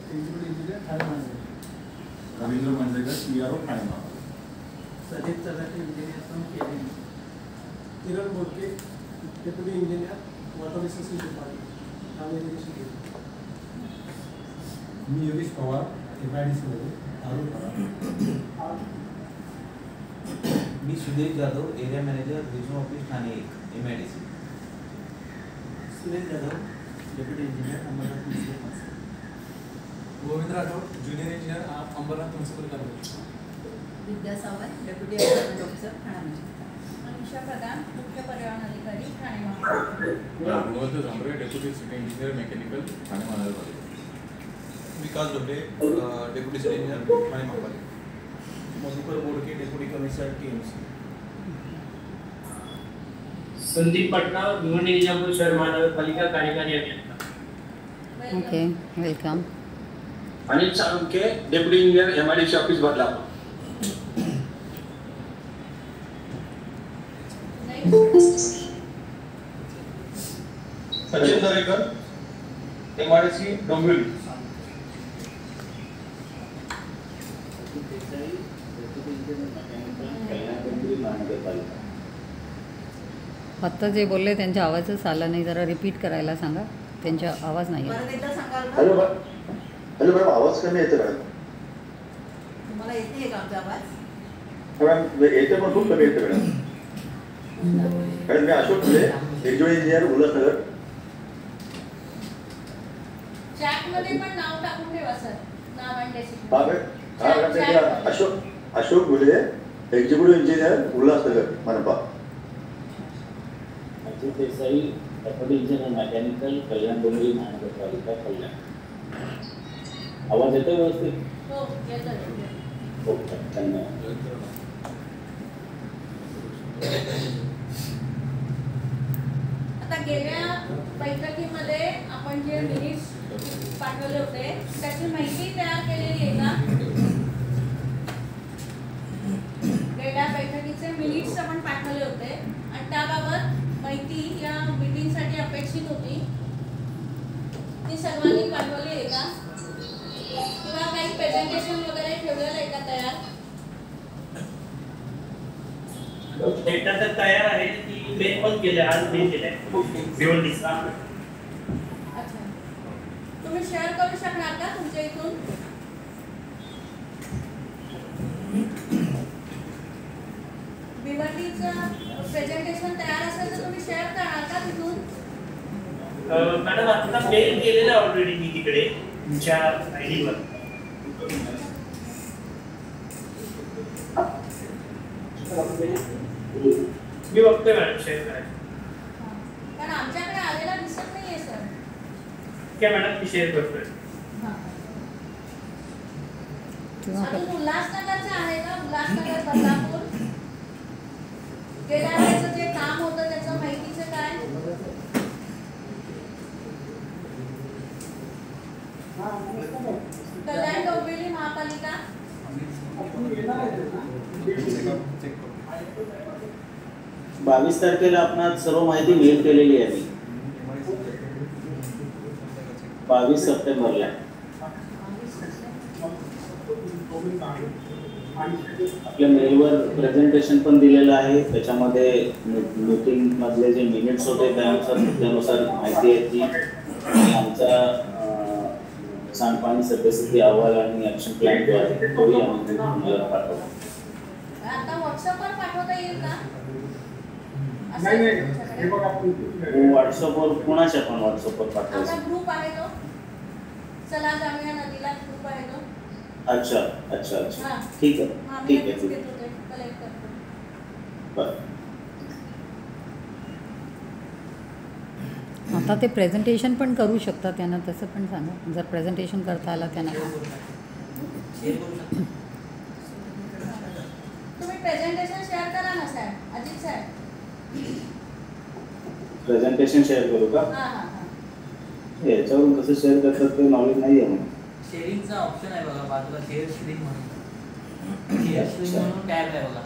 Executive engineer Thane महानगर. Ravindra Mandlekar CRO Thane महानगर. Sadip Chalate engineer from KB. Kiran Bodke deputy engineer water resources department Thane irrigation KB. मी Yogesh Pawar MIDC मध्ये मी Sudesh Jadhav area manager regional office Thane 1 MIDC. Suresh Jadhav deputy engineer Ambernath municipal. Govind Rathod junior engineer Ambernath municipal corporation. Vidya Sawant deputy environment officer Thane. Manisha Pradhan मुख्य पर्यावरण अधिकारी ठाणे महानगर. Bhagwant Zambare deputy city engineer mechanical Thane महानगरपालिका. Vikas Dobale deputy city engineer Thane महानगरपालिका. Madhukar Bodke deputy commissioner TMC. Sandeep Patna Bhiwandi Nizampur शहर महानगरपालिका कार्यकारी अभियंता. Okay welcome. Anil Chalukya deputy engineer MIDC office Badlapur. Sachin Darekar MIDC Dombivli. आत्ता जे बोलले त्यांच्या आवाजच आला नाही, जरा रिपीट करायला सांगा. त्यांचा आवाज नाही आहे. हॅलो मॅडम, आवाज कमी येतो मॅडम. तुम्हाला येते का आमचा आवाज? मॅडम येते पण खूप कमी येते मॅडम. मॅडम मी अशोक फुले एक्झिक्युटिव्ह इंजिनियर उल्हासनगर. चॅटमध्ये पण नाव टाकून ठेवा सर, नाव आणि डेसिग्नेशन. हा madam Ashok Phule executive engineer Ulhasnagar मनपा. Ajit Desai deputy engineer mechanical Kalyan Dombivli महानगरपालिका कल्याण. आवाज येतो व्यवस्थित? हो येतो. ओके धन्यवाद. आता गेल्या बैठकीमध्ये आपण जे मिनिट्स पाठवले होते त्याची माहिती तयार केलेली आहे का? गेल्या बैठकीचे मिनिट्स आपण पाठवले होते आणि त्याबाबत माहिती या मीटिंगसाठी अपेक्षित होती, ती सर्वांनी पाठवली आहे का? किंवा काही प्रेझेंटेशन वगैरे ठेवलेलं आहे का तयार? डेटा तर तयार आहे, ती मेल पण केले, आज मेल केले भिवंडीचा. अच्छा, तुम्ही शेअर करू शकणार का तुमच्या इथून? भिवंडीचं प्रेझेंटेशन तयार असेल तर तुम्ही शेअर करणार का तिथून? मॅडम आता मेल केलेला ऑलरेडी मी तिकडे तुमच्या ID वर. मी बघतोय मॅडम शेअर करायचं. कारण आमच्याकडे आलेला दिसत नाहीये सर. क्या मॅडम मी शेअर करतोय. अजून उल्हासनगरचं आहे का? उल्हासनगर बदलापूर गेल्या वेळेचं जे काम होतं त्याचं माहितीचं काय? कल्याण डोंबिवली महापालिका. 22 तारखेला आपण सर्व माहिती मेल केलेली आहे. 22 सप्टेंबरला आपल्या मेलवर प्रेझेंटेशन पण दिलेलं आहे. त्याच्यामध्ये मीटिंग मधले जे मिनिट्स होते त्यानुसार माहिती आहे ती आमचा सांडपाणी सद्यस्थिती अहवाल आणि ऍक्शन प्लॅन जो आहे तोही आम्ही तुम्हाला पाठवतो. आता व्हॉट्सअपवर पाठवता येईल का? व्हॉट्सअपवर कुणाच्या पण व्हॉट्सअपवर पाठवायचं. आपला ग्रुप आहे तो, चला जाऊया नदीला ग्रुप आहे तो. अच्छा अच्छा अच्छा ठीक आहे ठीक आहे ठीक आहे बरं. आता ते प्रेझेंटेशन पण करू शकतात, त्यांना तसं पण सांगा जर प्रेझेंटेशन करता आला त्यांना. तुम्ही प्रेझेंटेशन शेअर करा ना साहेब, अजित साहेब. प्रेझेंटेशन शेअर करू का? याच्यावरून कसं शेअर करतात ते नॉलेज नाही आहे. शेअरिंगचा ऑप्शन आहे बघा बाजूला, शेअर स्क्रीन म्हणून, शेअर स्क्रीन म्हणून टॅब आहे बघा.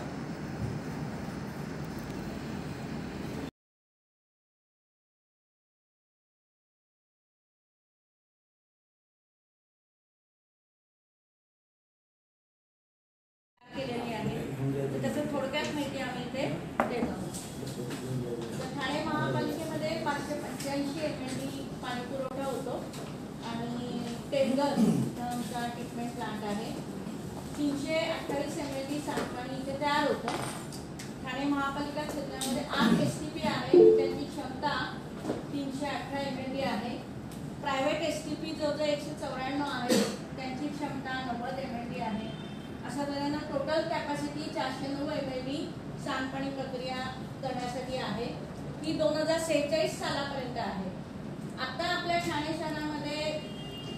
त्याचं थोडक्यात माहिती आम्ही इथे देत आहोत. ठाणे महापालिकेमध्ये 585 MLD पाणी पुरवठा होतो आणि टेंगर आमचा ट्रीटमेंट प्लांट आहे. 328 MLD सांडपाणी इथे तयार होतं. ठाणे महापालिका क्षेत्रामध्ये 8 STP आहे, त्यांची क्षमता 318 MLD आहे. प्रायव्हेट STP जो 194 आहे, त्यांची क्षमता 90 MLD आहे. अशा तऱ्हेनं टोटल कॅपॅसिटी 409 MLD सांडपाणी प्रक्रिया करण्यासाठी आहे. ही 2046 सालापर्यंत आहे. आता आपल्या ठाणे शहरामध्ये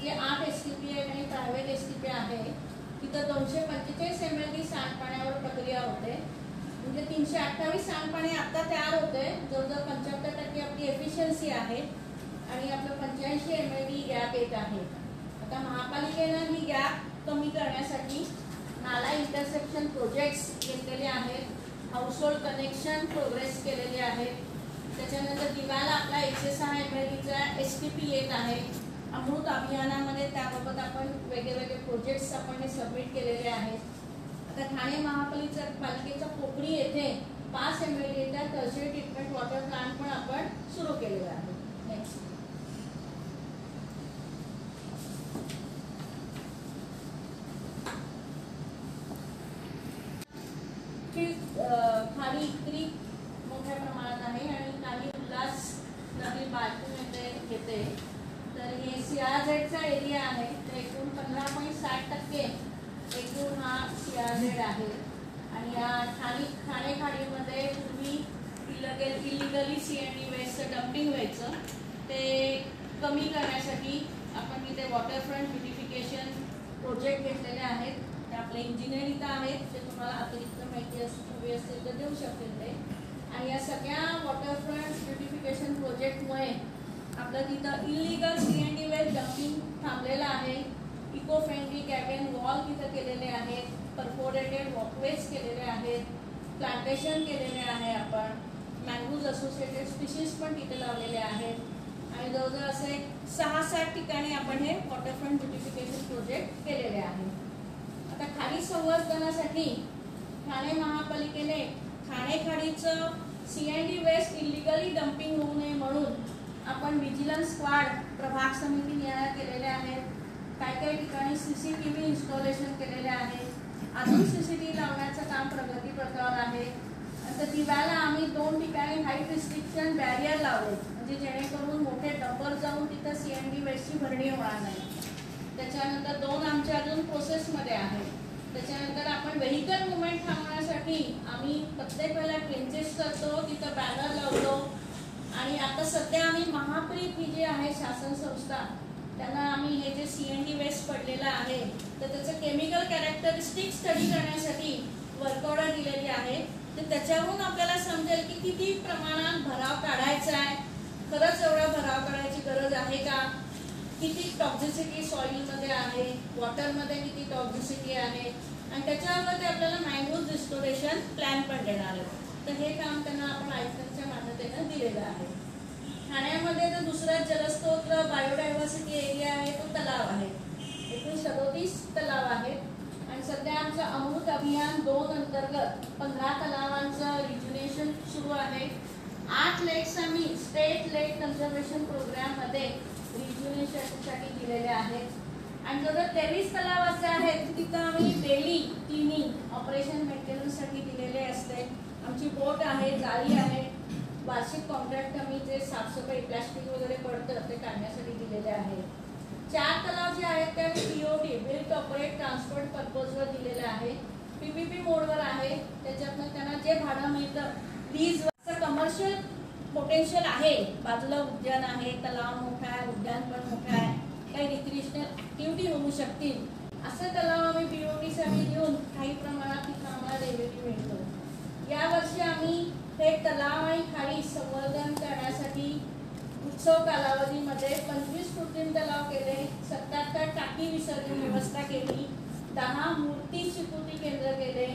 जे 8 STP आहेत आणि प्रायव्हेट STP आहे, तिथं 245 MLD सांडपाण्यावर प्रक्रिया होते. म्हणजे 328 सांडपाणी आता तयार होते. जवळजवळ 75% आपली एफिशियन्सी आहे आणि आपलं 85 MLD गॅप येत आहे. आता महापालिकेनं ही गॅप कमी करण्यासाठी नाला इंटरसेक्शन प्रोजेक्ट्स घेतलेले आहेत. हाऊसहोल्ड कनेक्शन प्रोग्रेस केलेले आहेत. त्याच्यानंतर दिवाला आपला 106 MLDचा STP येत आहे. अमृत अभियानामध्ये त्याबाबत आपण वेगवेगळे प्रोजेक्ट्स आपण हे सबमिट केलेले आहेत. आता ठाणे महापालिकेच्या कोपरी येथे 5 MLDचा टर्शियरी ट्रीटमेंट वॉटर प्लांट पण आपण सुरू केलेला आहे. नेक्स्ट खाली क्रीक मोठ्या प्रमाणात आहे आणि काही उल्हास नदी बाजू येते. तर हे CRZ एरिया आहे. तर एकूण 15.60% एकूण हा CRZ आहे. आणि या ठाणे खाडीमध्ये पूर्वी इलिगली CND वेस्टचं डम्पिंग व्हायचं, ते कमी करण्यासाठी आपण इथे वॉटरफ्रंट ब्युटिफिकेशन प्रोजेक्ट घेतलेले आहेत. ते आपले इंजिनियर इथं आहेत, ते तुम्हाला अतिरिक्त माहिती हवी असेल तर देऊ शकतील ते. आणि या सगळ्या वॉटरफ्रंट ब्युटिफिकेशन प्रोजेक्टमुळे आपलं तिथं इलिगल CND वेस्ट डम्पिंग थांबलेलं आहे. इको फ्रेंडली कॅबिन वॉल तिथं केलेले आहेत. परफोरेटेड वॉकवेज केलेले आहेत. प्लांटेशन केलेले आहे. आपण मँगोज असोसिएटेड स्पीशीज पण तिथे लावलेले आहेत. आणि जवळजवळ असे 6-7 ठिकाणी आपण हे वॉटरफ्रंट ब्युटिफिकेशन प्रोजेक्ट केलेले आहे. आता खाडी संवर्धनासाठी ठाणे महापालिकेने ठाणे खाडीचं CND वेस्ट इलिगली डम्पिंग होऊ नये म्हणून आपण विजिलन्स स्क्वॉड प्रभाग समिती निहाय केलेले आहेत. काही ठिकाणी CCTV इन्स्टॉलेशन केलेले आहे. अजून CCTV लावण्याचं काम प्रगतीपथावर आहे. आता दिव्याला आम्ही 2 ठिकाणी हाईट रिस्ट्रिक्शन बॅरियर लावले, म्हणजे जेणेकरून मोठे डंपर जाऊन तिथं CND वेस्टची भरणी होणार नाही. त्याच्यानंतर 2 आमच्या अजून प्रोसेसमध्ये आहेत. त्याच्यानंतर आपण व्हेकल मुवमेंट थांबवण्यासाठी आम्ही प्रत्येक वेळेला ट्रेंचेस करतो, तिथं बॅनर लावतो. आणि आता सध्या आम्ही महाप्रीत ही जी आहे शासन संस्था, त्यांना आम्ही हे जे CND वेस्ट पडलेलं आहे तर त्याचं केमिकल कॅरेक्टरिस्टिक स्टडी करण्यासाठी वर्क ऑर्डर दिलेली आहे. तर त्याच्यावरून आपल्याला समजेल की किती प्रमाणात भराव काढायचा आहे, खरंच एवढा भराव काढायची गरज आहे का, किती टॉक्झिसिटी सॉइलमध्ये आहे, वॉटरमध्ये किती टॉक्झिसिटी आहे. आणि त्याच्यावर ते आपल्याला मँगोज रिस्टोरेशन प्लॅन पण देणार आहे. तर हे काम त्यांना आपण आयुक्तांच्या मान्यतेनं दिलेलं आहे. ठाण्यामध्ये जो दुसरा जलस्रोत बायोडायव्हर्सिटी एरिया आहे तो तलाव आहे. एकूण 37 तलाव आहेत. आणि सध्या आमचं अमृत अभियान 2 अंतर्गत 15 तलावांचं रिज्युनेशन सुरू आहे. 8 लेक्स आम्ही स्टेट लेक कन्झर्वेशन प्रोग्राममध्ये रिज्युनेशनसाठी दिलेले आहेत. आणि जवळजवळ 23 तलावाचे आहेत तिथं आम्ही डेली क्लिनिंग ऑपरेशन मेंटेनन्ससाठी दिलेले असते. आमची बोट आहे, जाळी आहे. वार्षिक कॉन्ट्रॅक्ट आम्ही जे साफसफाई प्लॅस्टिक वगैरे पडतं ते काढण्यासाठी दिलेले आहे. 4 तलाव जे आहेत ते BOT बिल्ट ऑपरेट ट्रान्सपोर्ट पर्पजवर दिलेले आहे. PPP मोडवर आहे. त्याच्यातनं त्यांना जे भाडं मिळतं लीजवर कमर्शियल पोटेन्शियल आहे. बाजूला उद्यान आहे, तलाव मोठा आहे, उद्यान पण मोठा आहे, काही रिक्रिएशनल ॲक्टिव्हिटी होऊ शकतील असे तलाव आम्ही BOTसाठी देऊन काही प्रमाणात तिथं आम्हाला रेव्हेन्यू मिळतो. यावर्षी आम्ही हे तलाव आणि खाडी संवर्धन करण्यासाठी उत्सव कालावधीमध्ये 25 कृत्रिम तलाव केले, 77 टाकी विसर्जन व्यवस्था केली, 10 मूर्ती शिकृती केंद्र केले,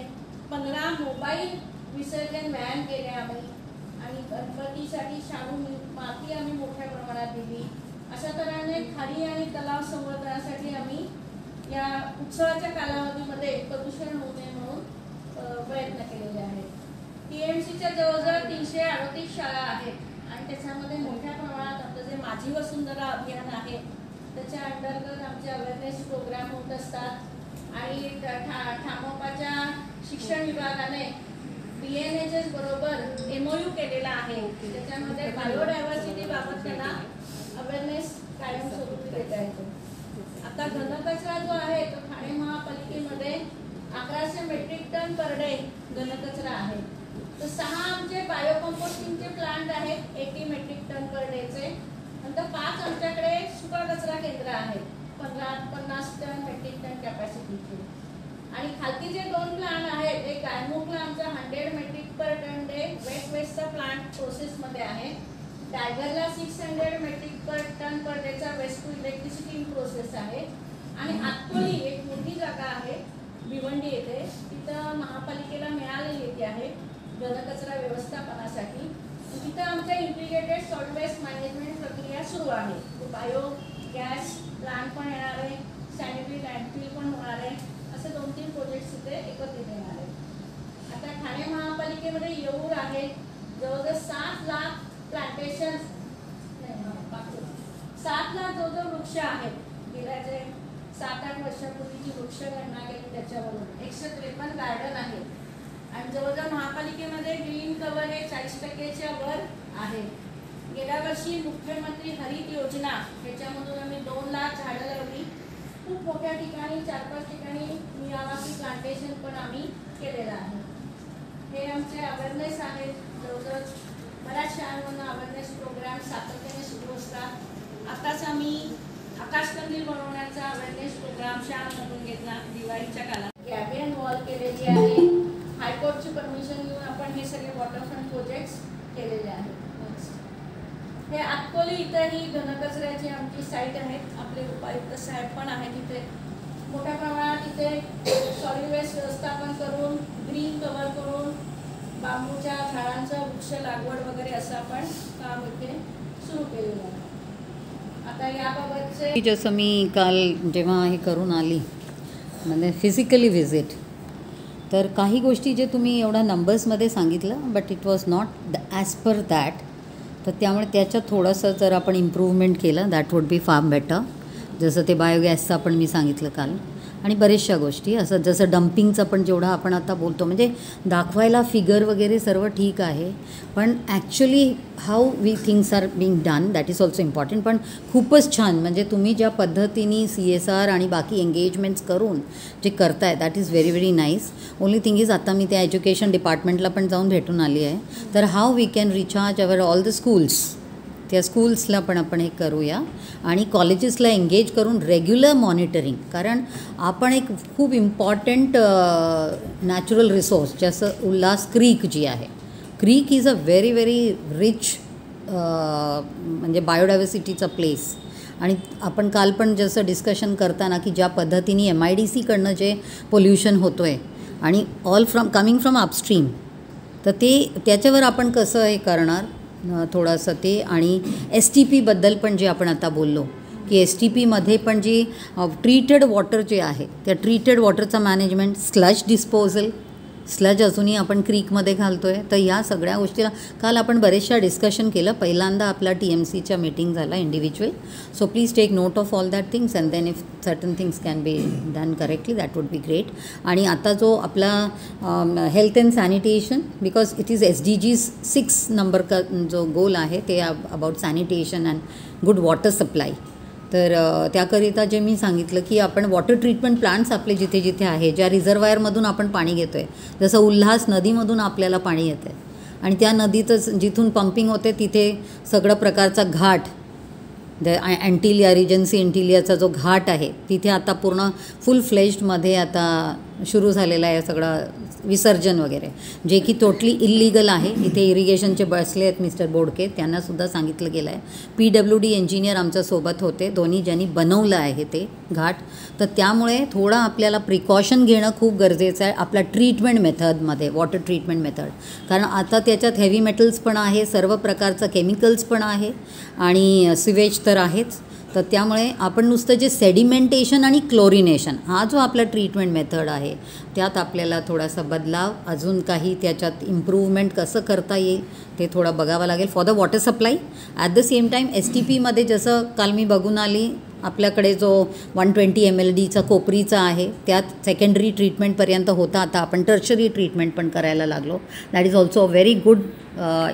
15 मोबाईल विसर्जन व्हॅन केले आम्ही. आणि गणपतीसाठी शाडू माती आम्ही मोठ्या प्रमाणात दिली. अशा तऱ्हेने खाडी आणि तलाव संवर्धनासाठी आम्ही या उत्सवाच्या कालावधीमध्ये प्रदूषण होऊ नये म्हणून प्रयत्न केलेले आहेत. TMCच्या जवळजवळ 338 शाळा आहेत आणि त्याच्यामध्ये मोठ्या प्रमाणात आपलं जे माझी वसुंधरा अभियान आहे त्याच्या अंतर्गत आमचे अवेअरनेस प्रोग्राम होत असतात आणि ठामोपाच्या शिक्षण विभागाने BNHS बरोबर MOU केलेला आहे. त्याच्यामध्ये बायोडायव्हर्सिटी बाबत त्यांना अवेअरनेस कायमस्वरूपी देता येतो. आता घनकचरा जो आहे तो ठाणे महापालिकेमध्ये 1100 मेट्रिक टन पर डे घनकचरा आहे. तर 6 आमचे बायोकंपोस्टिंगचे प्लांट आहेत 80 मेट्रिक टन पर डेचे. नंतर 5 आमच्याकडे सुका कचरा केंद्र आहेत 50 टन मेट्रिक टन कॅपॅसिटीचे. आणि खालती जे 2 प्लांट आहेत एक गायमुखला आमचा 100 metric per ton day wet वेस्टचा प्लांट प्रोसेसमध्ये आहे. टायगरला 600 मेट्रिक पर टन पर डेचा waste to electricity in process आहे. आणि आतकोली एक मोठी जागा आहे भिवंडी येथे, तिथं महापालिकेला मिळालेली आहे घनकचरा व्यवस्थापनासाठी. तिथं आमच्या इंटिग्रेटेड सॉल्ट वेस्ट मॅनेजमेंट प्रक्रिया सुरू आहे. बायो गॅस प्लांट पण येणार आहे, सॅनिटरी लँडफिल पण होणार आहे. असे 2-3 प्रोजेक्ट्स तिथे एकत्रित येणार आहेत. आता ठाणे महापालिकेमध्ये येऊर आहे, जवळजवळ 7 लाख प्लांटेशन 7 लाख जवळजवळ वृक्ष आहेत. गेल्या जे 7-8 वर्षापूर्वीची वृक्ष गणना केली त्याच्यावरून 153 गार्डन आहे. आणि जवळजवळ महापालिकेमध्ये ग्रीन कव्हर हे 40%च्या वर आहे. गेल्या वर्षी मुख्यमंत्री हरित योजना ह्याच्यामधून आम्ही 2 लाख झाडं लावली. खूप मोठ्या ठिकाणी 4-5 ठिकाणी मियावाकी प्लांटेशन पण आम्ही केलेलं आहे. हे आमचे अवेअरनेस आहेत. जवळजवळ बऱ्याच शाळांमधून अवेअरनेस प्रोग्राम सातत्याने सुरू असतात. आताच आम्ही आकाशकंदील बनवण्याचा अवेअरनेस प्रोग्राम शाळांमधून घेतला दिवाळीच्या काळात. कॅबिन वॉल केलेली आहे. हायकोर्टची परमिशन घेऊन आपण हे सगळे वॉटरफ्रंट प्रोजेक्ट्स केलेले आहेत. हे आतकोली इथं ही घनकचऱ्याची आमची साईट आहे. आपले उपायुक्त साहेब पण आहेत इथे. मोठ्या प्रमाणात इथे सॉलिड वेस्ट व्यवस्थापन करून ग्रीन कव्हर करून बांबूच्या झाडांचं वृक्ष लागवड वगैरे असं आपण काम इथे सुरू केलेलं आहे. आता याबाबतचे जसं मी काल जेव्हा हे करून आली म्हणजे फिजिकली व्हिजिट, तर काही गोष्टी जे तुम्ही एवढा नंबर्समध्ये सांगितलं but it was not as per that. तर त्यामुळे त्याच्यात थोडंसं जर आपण इम्प्रूव्हमेंट केलं that would B far better. जसं ते बायोगॅसचं आपण मी सांगितलं काल आणि बऱ्याचशा गोष्टी असं जसं डम्पिंगचं पण जेवढं आपण आता बोलतो म्हणजे दाखवायला फिगर वगैरे सर्व ठीक आहे पण actually how we things are being done that is also important. पण खूपच छान म्हणजे तुम्ही ज्या पद्धतीने CSR आणि बाकी एंगेजमेंट्स करून जे करताय that is very very nice. Only thing is आता मी त्या एज्युकेशन डिपार्टमेंटला पण जाऊन भेटून आली आहे. तर how we can recharge our all the schools, त्या स्कूल्सला पण आपण हे करूया आणि कॉलेजेसला एंगेज करून रेग्युलर मॉनिटरिंग. कारण आपण एक खूप इम्पॉर्टंट नॅचरल रिसोर्स जसं उल्हास क्रीक जी आहे, creek is a very very rich म्हणजे बायोडायव्हर्सिटीचा प्लेस. आणि आपण काल पण जसं डिस्कशन करताना की ज्या पद्धतीने MIDCकडनं जे पोल्युशन होतो आहे आणि ऑल कमिंग फ्रॉम अपस्ट्रीम, तर ते त्याच्यावर आपण कसं हे करणार थोडंसं ते. आणि STPबद्दल पण जे आपण आता बोललो की STPमध्ये पण जी ट्रीटेड वॉटर जे आहे त्या ट्रीटेड वॉटरचा मॅनेजमेंट, स्लज डिस्पोजल, स्लज अजूनही आपण क्रीकमध्ये घालतो आहे. तर या सगळ्या गोष्टीला काल आपण बरेचशा डिस्कशन केलं. पहिल्यांदा आपला TMCच्या मीटिंग झाला individual. So please take note of all that things and then if certain things can be done correctly that would be great. आणि आता जो आपला health and sanitation because it is SDGs 6 number का जो goal आहे ते about sanitation and good water supply. तर त्याकरिता जे मी सांगितलं की आपण वॉटर ट्रीटमेंट प्लांट्स आपले जिथे जिथे आहे, ज्या रिझर्वायरमधून आपण पाणी घेतो आहे, जसं उल्हास नदीमधून आपल्याला पाणी येतं आहे आणि त्या नदीतच जिथून पंपिंग होते तिथे सगळं प्रकारचा घाट अँटिलिया रिजन्सी एंटिलियाचा जो घाट आहे तिथे आता पूर्ण फुल फ्लेज्डमध्ये आता सुरू झालेलं आहे सगळं विसर्जन वगैरे, जे की टोटली इल्लीगल आहे. इथे इरिगेशनचे बसले आहेत मिस्टर बोडके, त्यांनासुद्धा सांगितलं गेलं आहे. PWD इंजिनियर आमच्यासोबत होते दोन्ही, ज्यांनी बनवलं आहे ते घाट. तर त्यामुळे थोडं आपल्याला प्रिकॉशन घेणं खूप गरजेचं आहे आपल्या ट्रीटमेंट मेथडमध्ये, वॉटर ट्रीटमेंट मेथड. कारण आता त्याच्यात हेवी मेटल्स पण आहे, सर्व प्रकारचं केमिकल्स पण आहे आणि सिवेज तर आहेच. तर त्यामुळे आपण नुसतं जे सेडिमेंटेशन आणि क्लोरिनेशन हा जो आपला ट्रीटमेंट मेथड आहे त्यात आपल्याला थोडासा बदलाव, अजून काही त्याच्यात इम्प्रूव्हमेंट कसं करता येईल ते थोडं बघावं लागेल for the water supply. At the same time STPमध्ये जसं काल मी बघून आली, आपल्याकडे जो 120 ml कोपरीचा आहे त्यात सेकंडरी ट्रीटमेंटपर्यंत होता, आता आपण टर्शरी ट्रीटमेंट पण करायला लागलो. That is also a very good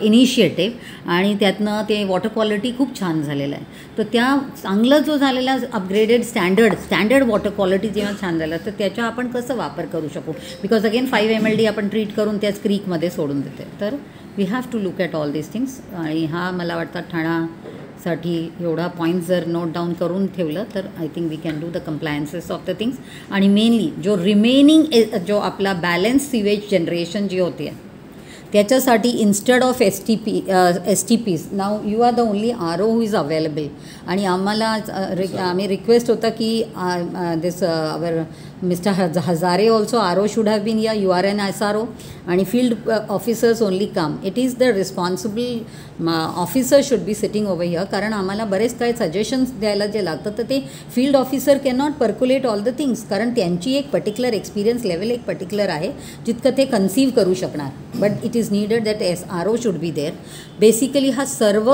initiative आणि त्यातनं ते वॉटर क्वालिटी खूप छान झालेलं आहे. तर त्या चांगलं जो झालेला अपग्रेडेड स्टँडर्ड वॉटर क्वालिटी जेव्हा छान झालं तर त्याचा आपण कसं वापर करू शकू, बिकॉज अगेन 5 ml आपण ट्रीट करून त्याच क्रीकमध्ये सोडून देते. तर we have to look at all this things. आणि हा मला वाटतं ठाण्यासाठी एवढा पॉईंट जर नोट डाऊन करून ठेवलं तर I think we can do the compliances of the things. आणि मेनली जो रिमेनिंग जो आपला बॅलन्स सिवेज जनरेशन जी होती आहे त्याच्यासाठी instead of STPs now you are the only RO who is available. आणि आम्हाला आम्ही रिक्वेस्ट होता की this our mister Hazare also RO should have been, या यू आर एन SRO आणि field officers only come. It is the responsible officer should be sitting over here, कारण आम्हाला बरेच काही सजेशन्स द्यायला जे लागतं तर ते field officer can not percolate all the things, कारण त्यांची एक पर्टिक्युलर एक्सपिरियन्स लेवल एक पर्टिक्युलर आहे जितकं ते कन्सीव्ह करू शकणार. But it is needed that RO should be there. Basically हा सर्व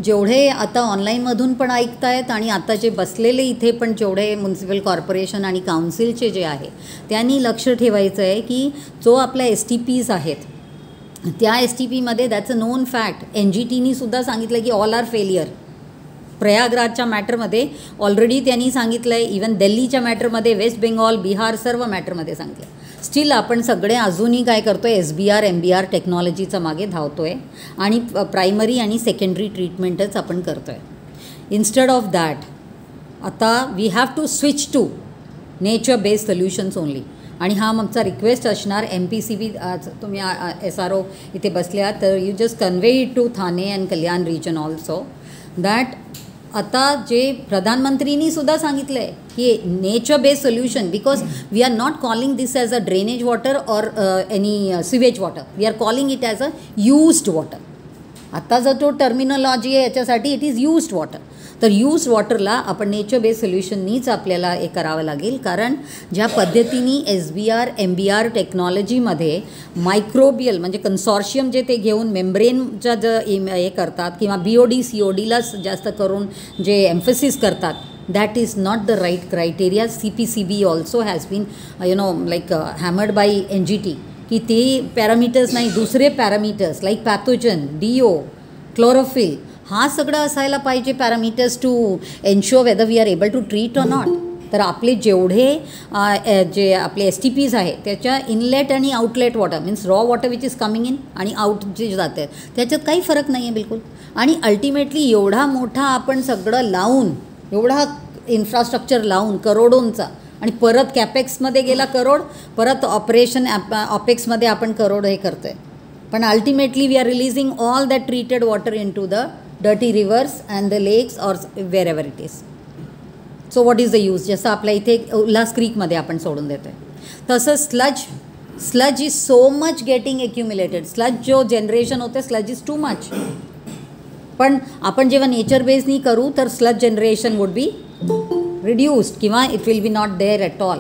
जेवढे आता ऑनलाईनमधून पण ऐकतायत आणि आता जे बसलेले इथे पण जेवढे म्युन्सिपल कॉर्पोरेशन आणि काउन्सिलचे जे आहे त्यांनी लक्ष ठेवायचं आहे की जो आपल्या STPs आहेत त्या STPमध्ये दॅट्स अ नोन फॅक्ट. NGTनी सुद्धा सांगितलं की ऑल आर फेलियर. प्रयागराजच्या मॅटरमध्ये ऑलरेडी त्यांनी सांगितलं आहे, इवन दिल्लीच्या मॅटरमध्ये, वेस्ट बेंगॉल, बिहार सर्व मॅटरमध्ये सांगितलं. स्टील आपण सगळे अजूनही काय करतो आहे, SBR MBR टेक्नॉलॉजीचा मागे धावतो आहे आणि प्रायमरी आणि सेकंडरी ट्रीटमेंटच आपण करतो आहे. इन्स्टेड ऑफ दॅट आता we have to switch to nature based solutions only. आणि हा आमचा रिक्वेस्ट असणार MPCB, आज तुम्ही SRO इथे बसल्या तर you just convey it to Thane and Kalyan region also that आता जे प्रधानमंत्रींनी सुद्धा सांगितलं आहे की nature based solution, because we are not calling this as a drainage water or any sewage water, we are calling it as a used water. आता जो तो टर्मिनॉलॉजी आहे याच्यासाठी इट इज यूज्ड वॉटर. तर यूज्ड वॉटरला आपण nature based सोल्युशननीच आपल्याला हे करावं लागेल, कारण ज्या पद्धतीने SBR MBR टेक्नॉलॉजीमध्ये मायक्रोबियल म्हणजे कन्सॉर्शियम जे ते घेऊन मेम्ब्रेनच्या हे करतात किंवा BOD CODलाच जास्त करून जे एम्फसिस करतात, that is not the right criteria. CPCB also has been like hammered by NGT की ते पॅरामीटर्स नाही, दुसरे parameters like pathogen, DO, chlorophyll, हा सगळं असायला पाहिजे parameters to ensure whether we are able to treat or not. तर आपले जेवढे जे आपले STPs आहे त्याच्या इनलेट आणि outlet water means raw water which is coming in आणि आउट जे जाते त्याच्यात काही फरक नाही आहे बिलकुल. आणि अल्टिमेटली एवढा मोठा आपण सगळं लावून, एवढा इन्फ्रास्ट्रक्चर लावून करोडोंचा, आणि परत कॅपेक्समध्ये गेला करोड, परत ऑपरेशन ऑपेक्समध्ये आपण करोड हे करतो आहे, पण ultimately we are releasing all that treated water into the dirty rivers and the lakes or wherever it is. So what is the use. जसं आपल्या इथे उल्हास क्रीकमध्ये आपण सोडून देतो आहे तसं sludge is so much getting accumulated. Sludge जो generation होते स्लज इज टू मच. पण आपण जेव्हा नेचर बेसनी करू तर sludge generation would be reduced किंवा it will be not there at all.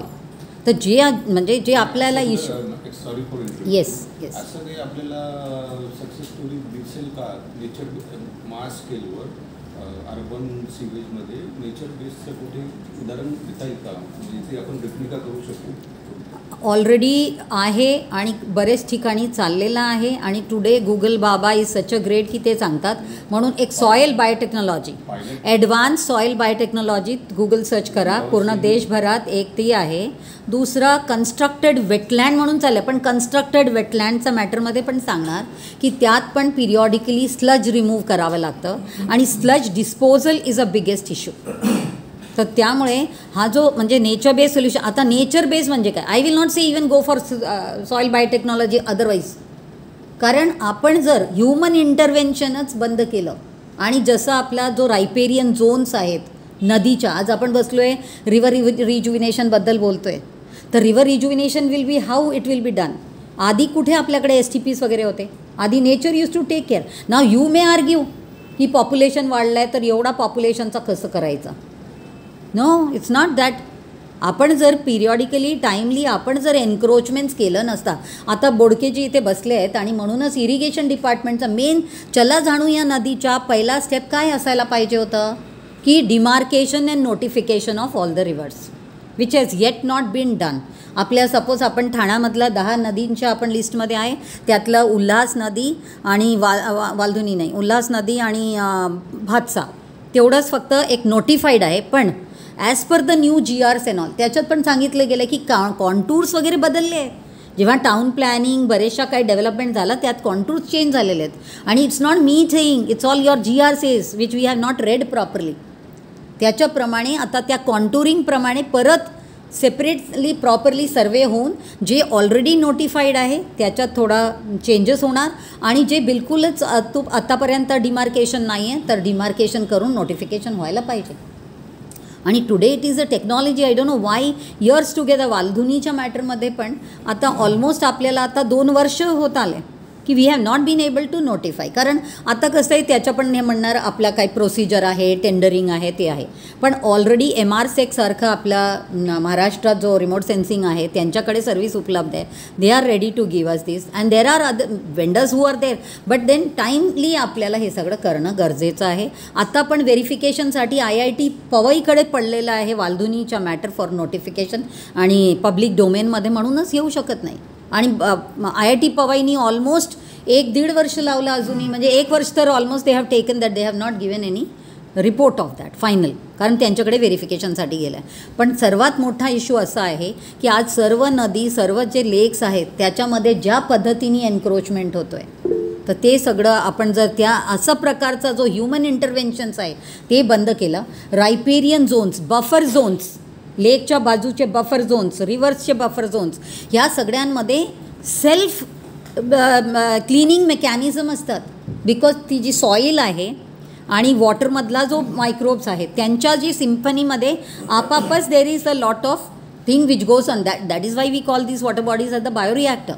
तर जे म्हणजे जे आपल्याला issue sorry for yes yes असं काही आपल्याला सक्सेसफुली दिसेल का नेचर मास स्केलवर अर्बन सिवेजमध्ये नेचर बेसचं कुठे उदाहरण देता येईल का, म्हणजे ते आपण रेप्लिका करू शकू? ऑलरेडी आहे आणि बरेच ठिकाणी चाललेलं आहे. आणि टुडे गुगल बाबा इज सच अ ग्रेट की ते सांगतात म्हणून एक soil biotechnology, advance soil biotechnology Google search करा, पूर्ण देशभरात एक ती आहे. दुसरा कन्स्ट्रक्टेड वेटलँड म्हणून चाललं, पण कन्स्ट्रक्टेड वेटलँडच्या मॅटरमध्ये पण सांगणार की त्यात पण पिरियॉडिकली स्लज रिमूव्ह करावं लागतं आणि sludge disposal is a biggest issue. तर त्यामुळे हा जो म्हणजे नेचर बेस्ड सोल्युशन, आता नेचर बेस्ड म्हणजे काय, I will not say even go for soil biotechnology otherwise, कारण आपण जर ह्युमन इंटरव्हेन्शनच बंद केलं आणि जसं आपला जो रायपेरियन झोन्स आहेत नदीच्या, आज आपण बसलो आहे रिव्हर रिज्युविनेशनबद्दल बोलतो आहे, तर river rejuvenation will be how it will be done. आधी कुठे आपल्याकडे STPs वगैरे होते, आधी nature use to take care. Now you may argue की पॉप्युलेशन वाढलं आहे तर एवढा पॉप्युलेशनचा कसं करायचा, नो, इट्स नॉट दॅट. आपण जर पिरियॉडिकली टाईमली आपण जर एन्क्रोचमेंट्स केलं नसता, आता बोडकेजी इथे बसले आहेत आणि म्हणूनच इरिगेशन डिपार्टमेंटचा मेन चला जाणू या नदीच्या पहिला स्टेप काय असायला पाहिजे होतं की demarcation and notification of all the rivers which has yet not been done. आपल्या सपोज आपण ठाण्यामधल्या 10 नदींच्या आपण लिस्टमध्ये आहे, त्यातलं उल्हास नदी आणि वालधुनी नाही, उल्हास नदी आणि भातसा तेवढंच फक्त एक नोटिफाईड आहे. पण as per the new GRs and all त्याच्यात पण सांगितलं गेलं की कॉन्टूर्स वगैरे बदलले आहेत. जेव्हा टाउन प्लॅनिंग बरेचशा काही डेव्हलपमेंट झालं त्यात कॉन्टूर्स चेंज झालेले आहेत. आणि it's not me saying, it's all your GRs which we have not read properly. त्याच्याप्रमाणे आता त्या कॉन्टुरिंगप्रमाणे परत सेपरेटली प्रॉपरली सर्वे होऊन जे ऑलरेडी नोटिफाईड आहे त्याच्यात थोडा चेंजेस होणार आणि जे बिलकुलच आतापर्यंत डिमार्केशन नाही आहे तर डिमार्केशन करून नोटिफिकेशन व्हायला पाहिजे. आणि today it is a technology. I don't know why years together वालधुनीच्या मॅटरमध्ये पण आता ऑलमोस्ट आपल्याला आता 2 वर्ष होत आले की we have not been able to notify. कारण आता कसं आहे त्याच्या पण हे म्हणणार आपला काही प्रोसिजर आहे, टेंडरिंग आहे ते आहे. पण ऑलरेडी MRSEC सारखं आपला महाराष्ट्रात जो रिमोट सेन्सिंग आहे त्यांच्याकडे सर्व्हिस उपलब्ध आहे. They are ready to give us this and there are other vendors who are there. But then timely आपल्याला हे सगळं करणं गरजेचं आहे. आता पण व्हेरिफिकेशनसाठी IIT पवईकडे पडलेलं आहे वालधुनीच्या मॅटर फॉर नोटिफिकेशन आणि पब्लिक डोमेनमध्ये म्हणूनच येऊ शकत नाही. आणि IIT पवईनी ऑलमोस्ट 1-1.5 वर्ष लावलं अजूनही, म्हणजे 1 वर्ष तर almost they have taken that, they have not given any report of that final, कारण त्यांच्याकडे व्हेरिफिकेशनसाठी गेलं आहे. पण सर्वात मोठा इश्यू असा आहे की आज सर्व नदी सर्व जे लेक्स आहेत त्याच्यामध्ये ज्या पद्धतीने एन्क्रोचमेंट होतो आहे तर ते सगळं आपण जर त्या असा प्रकारचा जो ह्युमन इंटरव्हेन्शन्स आहे ते बंद केलं. रायपेरियन झोन्स, बफर झोन्स, लेकच्या बाजूचे बफर झोन्स, रिव्हर्सचे बफर झोन्स, ह्या सगळ्यांमध्ये सेल्फ क्लिनिंग मेकॅनिझम असतात. बिकॉज ती जी सॉईल आहे आणि वॉटरमधला जो मायक्रोब्स आहे त्यांच्या जी सिम्फनीमध्ये आपापच there is a lot of thing which goes on that is why we call this water bodies at the bioreactor.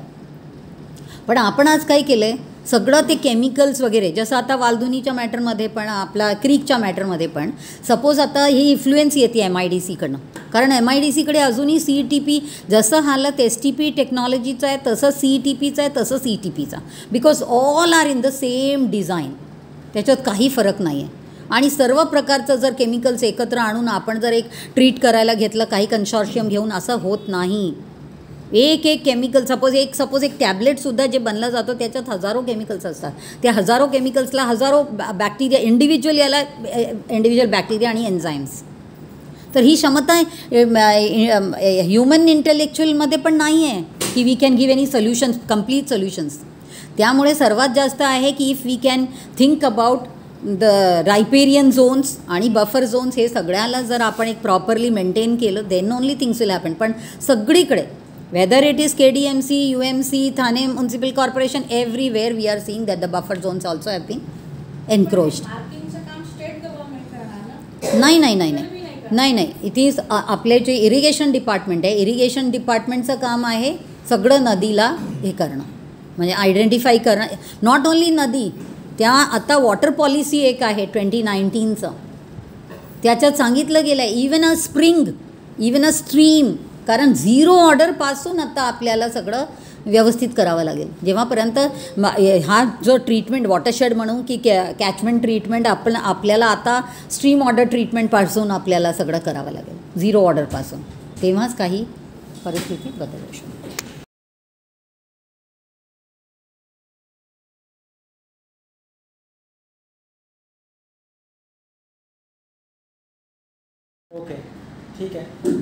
पण आपण आज काय केलं आहे सगळं ते केमिकल्स वगैरे, जसं आता वालधुनीच्या मॅटरमध्ये पण आपला क्रीकच्या मॅटरमध्ये पण सपोज आता ही इन्फ्लुएन्स येते MIDCकडनं, कारण MIDCकडे अजूनही CETP जसं हालत STP टेक्नॉलॉजीचं आहे तसं CETPचं आहे तसं CTPचा, because all are in the same design, त्याच्यात काही फरक नाही आहे. आणि सर्व प्रकारचं जर केमिकल्स एकत्र आणून आपण जर एक ट्रीट करायला घेतलं काही कन्सॉर्शियम घेऊन असं होत नाही. एक केमिकल सपोज एक टॅबलेटसुद्धा जे बनलं जातं त्याच्यात हजारो केमिकल्स असतात. त्या हजारो केमिकल्सला हजारो बॅक्टेरिया इंडिव्हिज्युअल बॅक्टेरिया आणि एन्झाईम्स. तर ही क्षमता ह्युमन इंटेलेक्च्युअलमध्ये पण नाही आहे की we can give any solutions, complete solutions. त्यामुळे सर्वात जास्त आहे की if we can think about the riparian zones आणि बफर झोन्स हे सगळ्याला जर आपण एक प्रॉपरली मेंटेन केलं then only things will happen. पण सगळीकडे whether it is KDMC, UMC, Thane Municipal Corporation, everywhere we are seeing that the buffer zones also have been encroached. नाही, इट इज आपले जे इरिगेशन डिपार्टमेंट आहे, irrigation डिपार्टमेंटचं काम आहे सगळं नदीला हे करणं, म्हणजे आयडेंटिफाय करणं. नॉट ओन्ली नदी, त्या आता वॉटर पॉलिसी एक आहे 2019चं, त्याच्यात सांगितलं गेलं आहे even a spring, even a stream, कारण 0 ऑर्डरपासून आता आपल्याला सगळं व्यवस्थित करावं लागेल. जेव्हापर्यंत हा जो ट्रीटमेंट वॉटरशेड म्हणून की कॅचमेंट ट्रीटमेंट आपल्याला आता स्ट्रीम ऑर्डर ट्रीटमेंटपासून आपल्याला सगळं करावं लागेल 0 ऑर्डरपासून, तेव्हाच काही परिस्थिती बदलू शकते. ओके, ठीक आहे.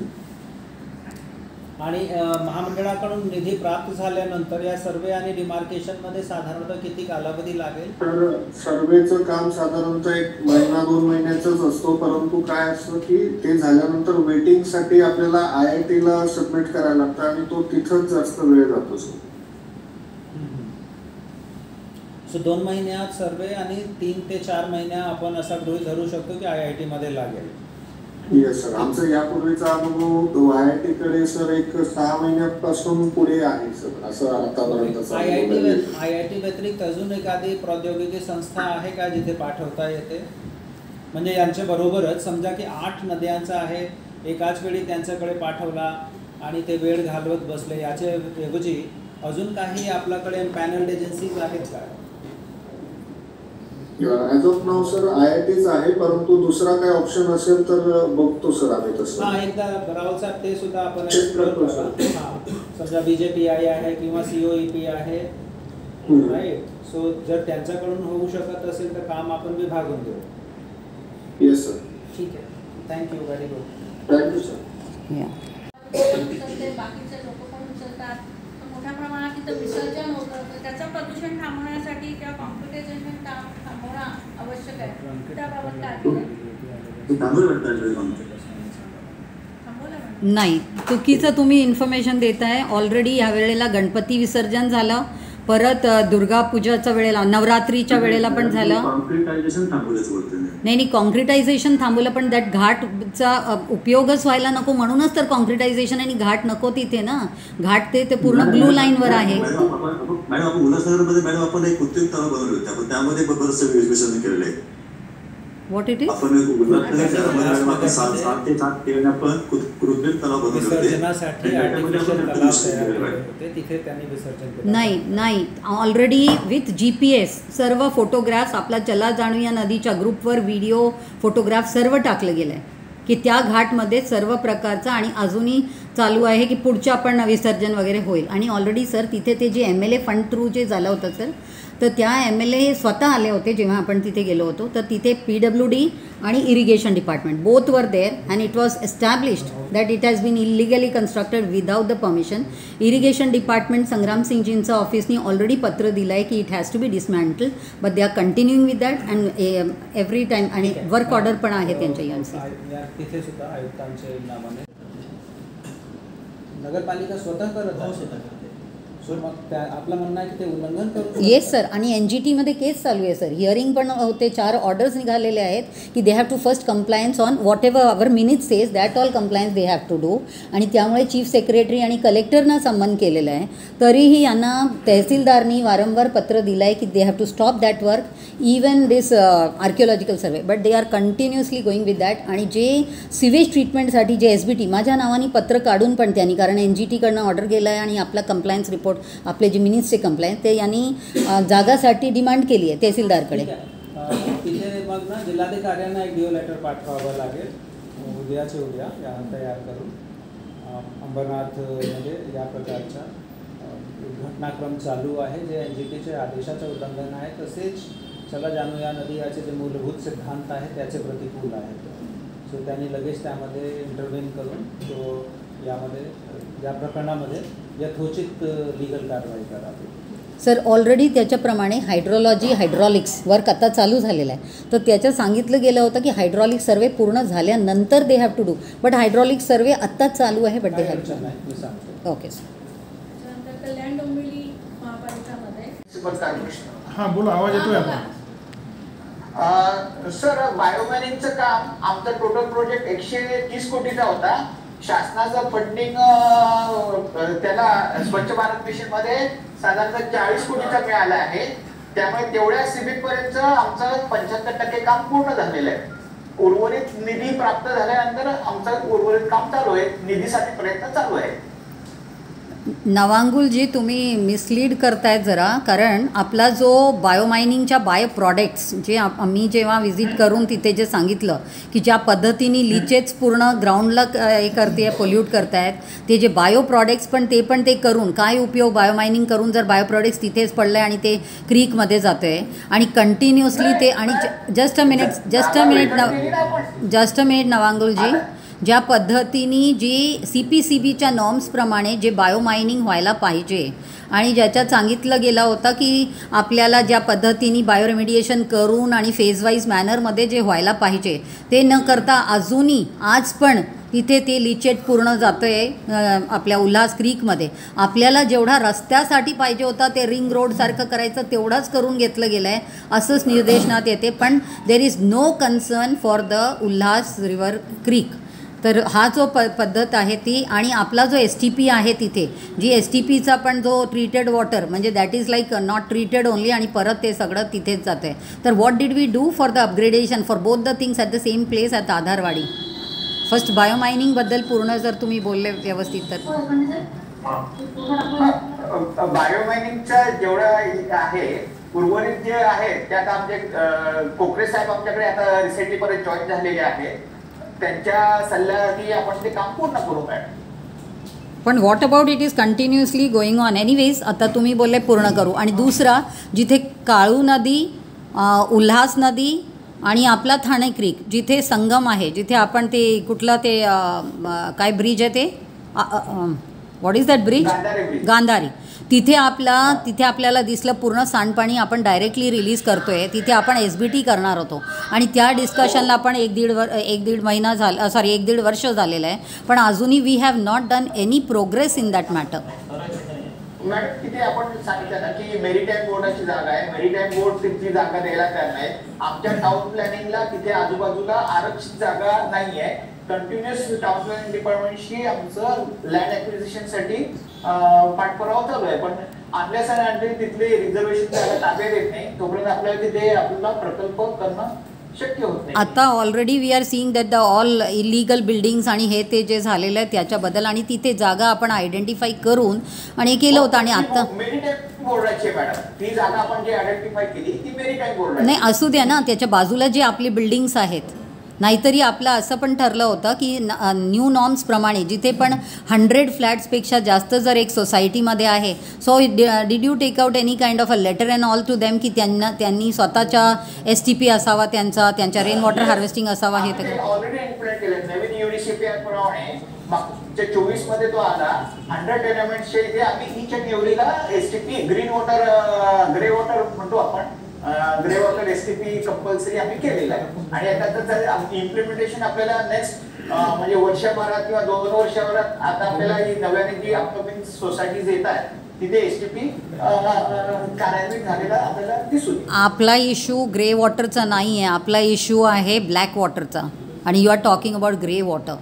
आणि महामंडळाकडून निधी प्राप्त झाल्यानंतर या सर्वे आणि डिमार्केशनमध्ये साधारणतः किती कालावधी लागेल? तर सर्वेचं काम साधारणतः 1 महिना 2 महिन्याचंच असतो, परंतु काय असतं की ते झाल्यानंतर वेटिंगसाठी आपल्याला IITला सबमिट करायला लागतं आणि तो तिथंच जास्त वेळ जातो. सो 2 महिन्यात सर्वे आणि 3 ते 4 महिन्या आपण असा गृहीत धरू शकतो की IIT मध्ये लागेल. येस सर, आमचा यापूर्वीचा अनुभव IIT-कडे सर 6 महिन्यापासून पुढे आहे सर, असं आतापर्यंत. IIT व्यतिरिक्त अजून एखादी प्रौद्योगिकी संस्था आहे का जिथे पाठवता येते? म्हणजे यांच्याबरोबरच समजा की 8 नद्यांचा आहे, एकाच वेळी त्यांच्याकडे पाठवला आणि ते वेळ घालवत बसले, याच्या ऐवजी अजून काही आपल्याकडे पॅनल एजन्सीज आहेत का? ॲज ऑफ नाव सर IITच आहे, परंतु दुसरा काही ऑप्शन असेल तर बघतो सर आम्ही तसं. हां, एकदा राहुल साहेब ते सुद्धा आपण एक्सप्लोर करू. हां, समजा BJPI आहे किंवा COEP आहे, राईट. सो जर त्यांच्याकडून होऊ शकत असेल तर काम आपण विभागून देऊ. Yes sir. ठीक आहे, thank you, very good. Thank you sir. बाकीचे लोक पण उचलतात, मोठ्या प्रमाणात तिथं विसर्जन होतं, तर त्याचं प्रदूषण थांबवण्यासाठी किंवा कॉम्प्युटरायझेशन थांबवणं आवश्यक आहे. त्याबाबत काय नाही, चुकीचं तुम्ही इन्फॉर्मेशन देताय. ऑलरेडी ह्या वेळेला गणपती विसर्जन झालं, परत दुर्गा पूजाच्या वेळेला, नवरात्रीच्या वेळेला पण झालं. नाही, कॉन्क्रिटायझेशन थांबवलं, पण दॅट घाटचा उपयोगच व्हायला नको म्हणूनच तर कॉन्क्रिटायझेशन आणि घाट नको तिथे ना. घाट ते पूर्ण ब्लू लाईनवर आहे. मॅडम आपण उल्हासनगरमध्ये मॅडम आपण एक कृत्रिम तलाव बनवले होते, आपण त्यामध्ये बरंचसं विसर्जन केलेलं आहे. What it is? आपण उल्हासनगरच्या 7 ते 8 ठिकाणी आपण कृत्रिम तलाव बनवले होते. विसर्जनासाठी आर्टिफिशियल तलाव तयार केले होते, तिथे त्यांनी विसर्जन केलं. नाही, ऑलरेडी विथ GPS सर्व फोटोग्राफ्स आपला चला जाणूया नदीच्या ग्रुपवर व्हिडिओ फोटोग्राफ सर्व टाकलं गेलं आहे की त्या घाटमध्ये सर्व प्रकारचं, आणि अजूनही चालू आहे की पुढच्या पण विसर्जन वगैरे होईल. आणि ऑलरेडी सर तिथे ते जे MLA फंड थ्रू जे झालं होतं सर, तर त्या MLA स्वतः आले होते जेव्हा आपण तिथे गेलो होतो. तर तिथे PWD आणि irrigation department both were there and it was established that it has been illegally constructed without the permission. Irrigation department संग्रामसिंगजींचं ऑफिसनी ऑलरेडी पत्र दिलं आहे की it has to be dismantle, but they are continuing with that and every time, आणि work order पण आहे त्यांच्या यांची. तिथे सुद्धा आयुक्तांच्या नावाने नगरपालिका स्वतः करत आहे. सो मग आपलं म्हणणं आहे की ते उल्लंघन करू. येस सर, आणि NGTमध्ये केस चालू आहे सर, हिअरिंग पण होते. 4 ऑर्डर्स निघालेले आहेत की they have to first compliance on whatever our minute says, that all compliance they have to do. आणि त्यामुळे चीफ सेक्रेटरी आणि कलेक्टरना संबंध केलेला आहे. तरीही यांना तहसीलदारनी वारंवार पत्र दिलं आहे की they have to stop that work, even this archaeological survey, but they are continuously going with that. आणि जे सिवेज ट्रीटमेंटसाठी जे SBT माझ्या नावाने पत्र काढून पण त्यांनी, कारण NGTकडनं ऑर्डर गेलं आहे आणि आपला कंप्लायन्स रिपोर्ट, आपले जे मिनिट्सचे कंप्लायन्स, ते यांनी जागासाठी डिमांड केली आहे तहसीलदारकडे. तिथे मग ना जिल्हाधिकाऱ्यांना एक DO लेटर पाठवावं लागेल उद्याच्या उद्या तयार करून. अंबरनाथमध्ये या प्रकारचा घटनाक्रम चालू आहे जे NGTचे आदेशाचं उल्लंघन आहे, तसेच चला जाणू या नदी याचे जे मूलभूत सिद्धांत आहेत त्याचे प्रतिकूल आहेत. सो त्यांनी लगेच त्यामध्ये इंटरव्हेन करून तो यामध्ये या प्रकरणामध्ये यथोचित लीगल कारवाई करावी. सर ऑलरेडी त्याच्याप्रमाणे हायड्रॉलिक्स वर्क आता चालू झालेलं आहे. तर त्याच्यात सांगितलं गेलं होतं की हायड्रॉलिक सर्वे पूर्ण झाल्यानंतर they have to do, but hydraulic survey आत्ताच चालू आहे. But they have to. Okay sir. Kalyan Dombivli महापालिकामध्ये हां बोला, आवाज येतोय आपण. सर बायोमॅनिंगचं काम आमचा टोटल प्रोजेक्ट 130 कोटीचा होता. शासनाचं फंडिंग त्याला स्वच्छ भारत मिशन मध्ये साधारणतः 40 कोटीचा मिळाला आहे. त्यामुळे तेवढ्या सीमित पर्यंत आमचं 75% काम पूर्ण झालेलं आहे. उर्वरित निधी प्राप्त झाल्यानंतर आमचं उर्वरित काम चालू आहे, निधीसाठी प्रयत्न चालू आहे. नवांगुलजी तुम्ही मिसलीड करतायत जरा, कारण आपला जो बायोमायनिंगच्या बायो प्रॉडक्ट्स जे आम्ही जेव्हा व्हिजिट करून तिथे जे सांगितलं की ज्या पद्धतीने लिचेज पूर्ण ग्राउंडला हे करते, पोल्यूट करतायत, ते जे बायो प्रॉडक्ट्स पण ते करून काय उपयोग, बायोमायनिंग करून जर बायो प्रॉडक्ट्स तिथेच पडलं आणि ते क्रीकमध्ये जातं आहे आणि कंटिन्युअसली ते. आणि जस्ट अ मिनिट नवांगुलजी, ज्या पद्धतीने जी CPCBच्या नॉर्म्सप्रमाणे जे बायोमायनिंग व्हायला पाहिजे आणि ज्याच्यात सांगितलं गेलं होतं की आपल्याला ज्या पद्धतीने बायोरेमिडिएशन करून आणि फेज वाईज मॅनरमध्ये जे व्हायला पाहिजे ते न करता अजूनही आज पण तिथे ते लिचेट पूर्ण जातं आहे आपल्या उल्हास क्रीकमध्ये. आपल्याला जेवढा रस्त्यासाठी पाहिजे होता ते रिंग रोडसारखं करायचं तेवढाच करून घेतलं गेलं आहे असंच निर्देशनात येते. पण there is no concern for the Ulhas river creek. तर हा जो पद्धत आहे ती, आणि आपला जो STP आहे तिथे, जी STPचा पण जो ट्रीटेड वॉटर म्हणजे that is like not treated only, आणि परत ते सगळं तिथेच जातं आहे. तर what did we do for the upgradation for both the things at the same place at Adharwadi? First बायोमायनिंगबद्दल पूर्ण जर तुम्ही बोलले व्यवस्थित तर. बायोमायनिंगचा जेवढं आहे उर्वरित जे आहे त्यात आमचे कोकरे साहेब आमच्याकडे आता रिसेंटली परत जॉईन झालेले आहेत. त्यांच्या सल्ल्याने आपण ते काम पूर्ण करू मॅडम. पण what about it is continuously going on? Anyways आता तुम्ही बोलले पूर्ण करू. आणि दुसरा, जिथे काळू नदी, उल्हास नदी आणि आपला ठाणे क्रीक जिथे संगम आहे, जिथे आपण ते कुठला ते काय ब्रिज आहे ते, what is that bridge? Gandhari. तिथे आपल्याला दिसलं पूर्ण सांडपाणी आपण डायरेक्टली रिलीज करतो आहे. तिथे आपण SBT करणार होतो आणि त्या डिस्कशनला पण एक दीड महिना झाला, सॉरी 1-1.5 वर्ष झालेलं आहे, पण अजूनही we have not done any progress in that matter. Madam तिथे आपण सांगितलं ना की मेरीटाईम बोर्डाची जागा आहे, मेरीटाईम बोर्ड तिथली जागा द्यायला तयार नाही. आमच्या टाउन प्लॅनिंगला तिथे आजूबाजूला आरक्षित जागा नाही आहे. कंटिन्युअस टाउन प्लॅनिंग डिपार्टमेंटशी आमचं लँड ॲक्विजिशनसाठी पाठपुरावा चालू आहे, पण अनलेस अँड अनटिल तिथले रिझर्वेशन जागा ताब्यात येत नाही तोपर्यंत आपल्याला तिथे आपल्याला प्रकल्प करणं शक्य होत नाही. आता already we are seeing that the all illegal buildings आणि हे ते जे झालेलं आहे त्याच्याबद्दल, आणि तिथे जागा आपण आयडेंटिफाय करून आणि केलं होतं. आणि आता मेरीटाईम बोर्डाची मॅडम ती जागा आपण जी आयडेंटिफाय केली ती मेरीटाईम बोर्ड नाही असू द्या ना, त्याच्या बाजूला जे आपली बिल्डिंग्स आहेत. नाहीतरी आपलं असं पण ठरलं होतं की न्यू नॉर्म्सप्रमाणे जिथे पण 100 फ्लॅट्सपेक्षा जास्त जर एक सोसायटीमध्ये आहे, so did you take out any kind of a letter and all to them की त्यांनी स्वतःच्या STP असावा, त्यांच्या रेन वॉटर हार्वेस्टिंग असावा? हे ते ऑलरेडी इम्प्लिमेंट केलं. नवीन UDCPR प्रमाणे मागच्या 24 मध्ये तो आला. 100 टेनमेंट्सचे इथे आम्ही ईच अँड एव्हरीला STP green water, grey water म्हणतो आपण, ग्रे वॉटर STP कंपल्सरी आम्ही केलेला आहे. आणि आता इम्प्लिमेंटेशन आपल्याला नेक्स्ट म्हणजे वर्षभरात किंवा 2 वर्षभरात आता आपल्याला ही नव्याने जी अपकमिंग सोसायटीज येत आहेत तिथे STP कार्यान्वित झालेला आपल्याला दिसून. आपला इश्यू ग्रे वॉटरचा नाही आहे, आपला इश्यू आहे ब्लॅक वॉटरचा, आणि you are talking about grey water.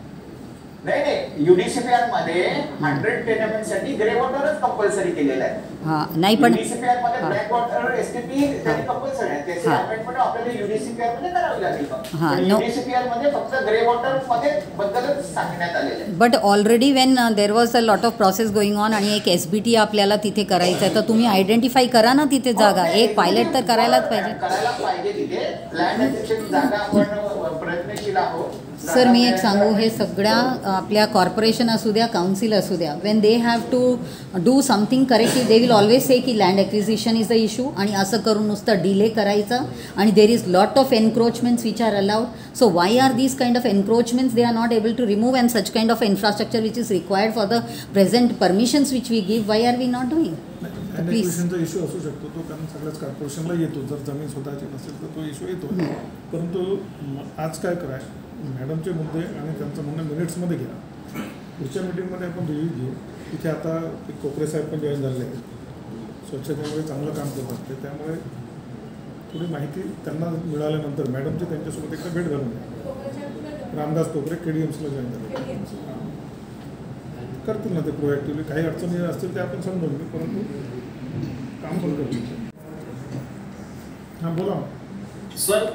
नाही UDCPR मध्ये 100 टेनमेंटसाठी ग्रे वॉटरच कंपल्सरी केलेलं आहे. हां नाही पण UDCPR मध्ये ब्लॅक वॉटर STP त्याची कंपल्सरी आहे. त्याची अमेंडमेंट आपल्याला UDCPR मध्ये करावी लागेल. पण UDCPR मध्ये फक्त ग्रे वॉटर मध्ये बद्दलच सांगण्यात आलेलं आहे. But already when there was a lot of process going on आणि एक SBT आपल्याला तिथे करायचं आहे, तर तुम्ही आयडेंटिफाय करा ना तिथे जागा. एक पायलट तर करायलाच पाहिजे. तिथे लँड ॲक्विजिशन जागा आपण प्रयत्नशील आहोत. सर मी एक सांगू, हे सगळ्या आपल्या कॉर्पोरेशन असू द्या, काउन्सिल असू द्या, when they have to do something correctly they will always say की land acquisition is the issue, आणि असं करून नुसतं डिले करायचं, आणि there is lot of encroachments which are allowed. So why are these kind of encroachments they are not able to remove, and such kind of infrastructure which is required for the present permissions which we give, why are we not doing? ॲक्विजिशनचा issue असू शकतो तो, कारण सगळ्याच कॉर्पोरेशनला येतो. जर जमीन स्वतःची नसेल तर तो इश्यू येतो. परंतु आज काय कराय, मॅडमचे मुद्दे आणि त्यांचं म्हणणं मिनिट्समध्ये घ्या. पुढच्या मिटिंगमध्ये आपण रिव्ह्यू घेऊ. इथे आता एक कोकरे साहेब पण जॉईन झाले आहेत, स्वच्छतेमध्ये चांगलं काम करतात ते, त्यामुळे थोडी माहिती त्यांना मिळाल्यानंतर मॅडमची त्यांच्यासोबत एकदा भेट घालून द्या. रामदास कोकरे KDMCला जॉईन झाले, करतील ना ते प्रोएक्टिव्हली. काही अडचणी असतील ते आपण समजून घेऊ, परंतु काम पण करतील. हां बोला सर.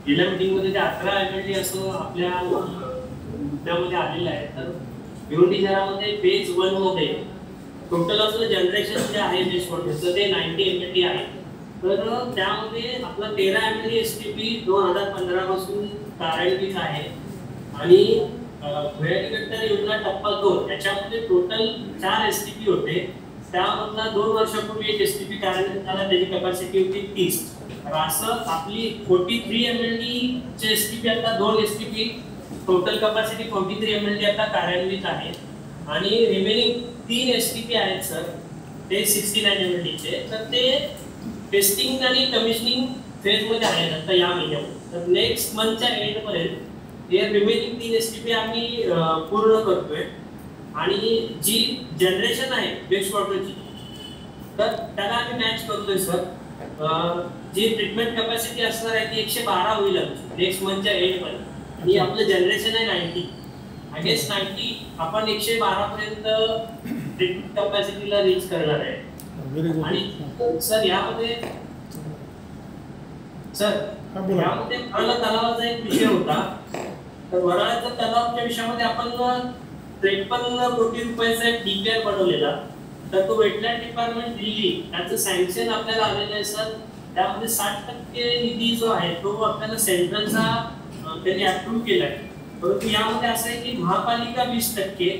गेल्या मीटिंगमध्ये ते 11 MLD असं आपल्या मुद्द्यामध्ये आलेलं आहे. तर भिवंडी शहरामध्ये फेज 1 मध्ये टोटल असं जनरेशन जे आहे वेस्ट वॉटरचं ते 90 MLD आहे. तर त्यामध्ये आपला 13 MLD STP 2015 पासून कार्यान्वित आहे, आणि भुयारी योजना टप्पा 2 याच्यामध्ये टोटल 4 STP होते. त्यामधला 2 वर्षापूर्वी एक STP कार्यान्वित झाला, त्याची कॅपॅसिटी होती 30. असं आपली 43 MLD चे STP आता 2 STP टोटल कॅपॅसिटी 43 MLD आता कार्यान्वित आहे, आणि रिमेनिंग 3 STP आहेत सर, ते 69 MLD चे. तर ते टेस्टिंग आणि कमिशनिंग फेजमध्ये आहेत आता या महिन्यामध्ये. तर नेक्स्ट मंथच्या एंडपर्यंत हे रिमेनिंग 3 STP आम्ही पूर्ण करतोय. आणि जी जनरेशन आहे वेस्ट वॉटरची तर त्याला आम्ही मॅच करतोय सर. जी ट्रीटमेंट कॅपॅसिटी असणार आहे ती 112 होईल नेक्स्ट मंथच्या एंडपर्यंत, आणि आपलं जनरेशन आहे 90. अगेन्स्ट 90 आपण 112 पर्यंत कॅपॅसिटीला रीच करणार आहे. आणि सर यामध्ये यामध्ये वराळा तलावाचा एक विषय होता. तर वराळ्याच्या तलावाच्या विषयामध्ये आपण 53 कोटी रुपयाचा एक डीपीआर बनवलेला. तर तो वेटलँड डिपार्टमेंट दिल्ली त्याचं सँक्शन आपल्याला आलेलं आहे सर. त्यामध्ये 60% निधी जो आहे तो आपल्याला सेंट्रलचा त्यांनी अप्रूव्ह केलाय. परंतु यामध्ये असं आहे की महापालिका 20%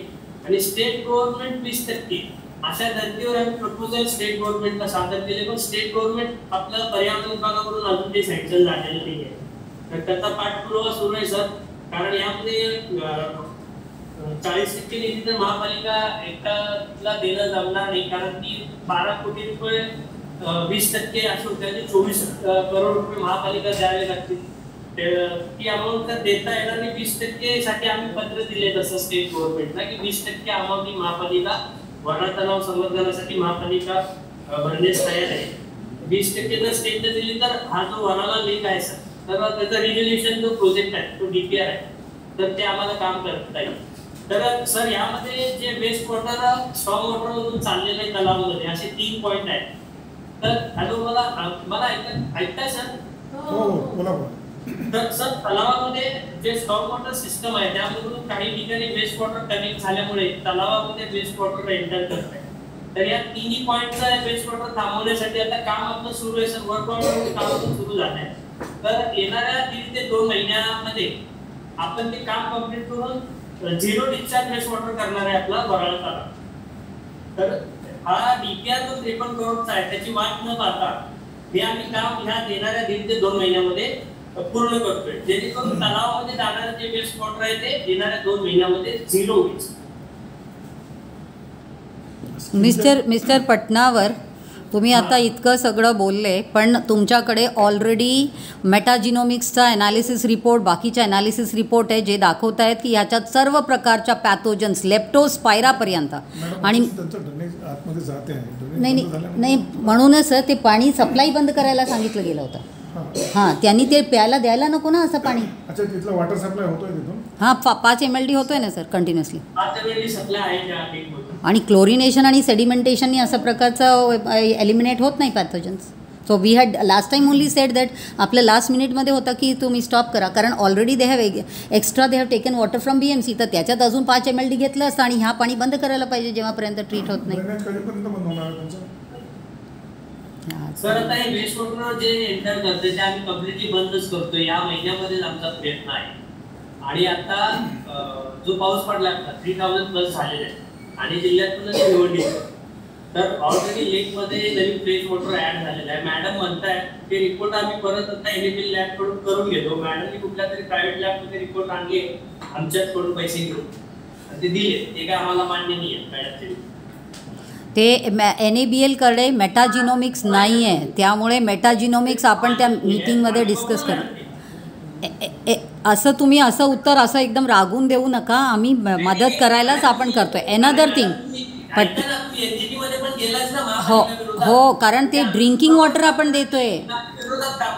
आणि स्टेट गव्हर्नमेंट 20%, अशा धर्तीवर आम्ही प्रपोजल स्टेट गव्हर्नमेंटला सादर केले. पण स्टेट गव्हर्नमेंट आपल्या पर्यावरण विभागाकडून अजून ते सँक्शन झालेलं नाही आहे. तर त्याचा पाठपुरावा सुरू आहे सर. कारण यामध्ये 40% निधी तर महापालिका एकट्याला देणं जमणार नाही. कारण की 12 कोटी रुपये 20% असे होते, 24 करोड रुपये महापालिका द्यावे लागतील. ती अमाऊंट तर देता येणार नाही. 20% साठी आम्ही पत्र दिले तसं स्टेट गव्हर्नमेंटला की 20% अमाऊंट ही महापालिका वराळा तलाव संवर्धनासाठी महापालिका भरण्यास तयार आहे. 20% जर स्टेटने दिली तर हा जो वराळा लेक आहे सर, तर त्याचा रिझोल्युशन जो प्रोजेक्ट आहे तो डीपीआर आहे, तर ते आम्हाला काम करता येईल. तर सर यामध्ये जे वेस्ट वॉटर स्टॉर्म वॉटर मधून चाललेलं आहे तलावामध्ये असे 3 पॉइंट आहेत. तर हॅलो मला ऐकताय सर? तर सर तलावामध्ये जे स्टॉर्म वॉटर सिस्टम आहे त्यामधून काही ठिकाणी वेस्ट वॉटर कनेक्ट झाल्यामुळे तलावामध्ये वेस्ट वॉटर एंटर करत आहे. तर या तिन्ही पॉइंटचा वेस्ट वॉटर थांबवण्यासाठी आता काम आपलं सुरू आहे सर. वर्क ऑर्डर काम सुरू झालं आहे. तर येणाऱ्या 1.5 ते 2 महिन्यामध्ये आपण ते काम कंप्लीट करून 0 डिस्चार्ज वेस्ट वॉटर करणार आहे आपला वराळा तलाव. तर हा डीपीआर जो 53 करोडचा आहे त्याची वाट न पाहता हे आम्ही काम ह्या येणाऱ्या 1.5 ते 2 महिन्यामध्ये पूर्ण करतोय, जेणेकरून तलावामध्ये जाणारे जे वेस्ट वॉटर आहे ते येणाऱ्या 2 महिन्यामध्ये 0 होईल. मिस्टर पटनावर, तुम्ही आता इतकं सगळं बोलले, पण तुमच्याकडे ऑलरेडी मेटाजिनोमिक्सचा ॲनालिसिस रिपोर्ट, बाकीच्या ॲनालिसिस रिपोर्ट आहे जे दाखवत आहेत की ह्याच्यात सर्व प्रकारच्या पॅथोजन्स लेप्टोस्पायरापर्यंत. आणि नाही म्हणूनच ते पाणी सप्लाय बंद करायला सांगितलं गेलं होतं. हां, त्यांनी ते प्यायला द्यायला नको ना असं पाणी. अच्छा, तिथलं वॉटर सप्लाय होतोय तिथून? हां, 5 ml होतोय ना सर कंटिन्युअसली. 5 ml सप्लाय आहे त्या लेकमध्ये. आणि क्लोरिनेशन आणि सेडिमेंटेशननी अशा प्रकारचं एलिमिनेट होत नाही pathogens. So we had last time only said that आपल्या लास्ट मिनिटमध्ये होतं की तुम्ही स्टॉप करा, कारण already they have extra they have taken water from BMC. तर त्याच्यात अजून 5 ml घेतलं असतं आणि ह्या पाणी बंद करायला पाहिजे जेव्हापर्यंत ट्रीट होत नाही. सर आता हे वेस्ट वॉटर जे एंटर करते ते आम्ही कम्प्लिटली बंदच करतोय. या महिन्यामध्येच आमचा प्रयत्न आहे. आणि आता जो पाऊस पडला आता 3000+ झालेला आहे आणि जिल्ह्यातूनच निवडणूक, तर ऑलरेडी लेकमध्ये नवीन फ्रेश वॉटर ऍड झालेलं आहे. मॅडम म्हणताय ते रिपोर्ट आम्ही परत आता NABL लॅब कडून करून घेतो. मॅडमनी कुठल्या तरी प्रायव्हेट लॅबमध्ये रिपोर्ट आणले आमच्याकडून पैसे घेऊन ते दिले, ते काय आम्हाला मान्य नाही आहे मॅडमचे. ते NABL-कडे मेटाजिनोमिक्स नाही आहे, त्यामुळे मेटाजिनोमिक्स आपण त्या मीटिंगमध्ये डिस्कस करू. असं तुम्ही असं उत्तर असं एकदम रागून देऊ नका. आम्ही मदत करायलाच आपण करतोय. अनदर थिंग हो, कारण ते ड्रिंकिंग वॉटर आपण देतोय.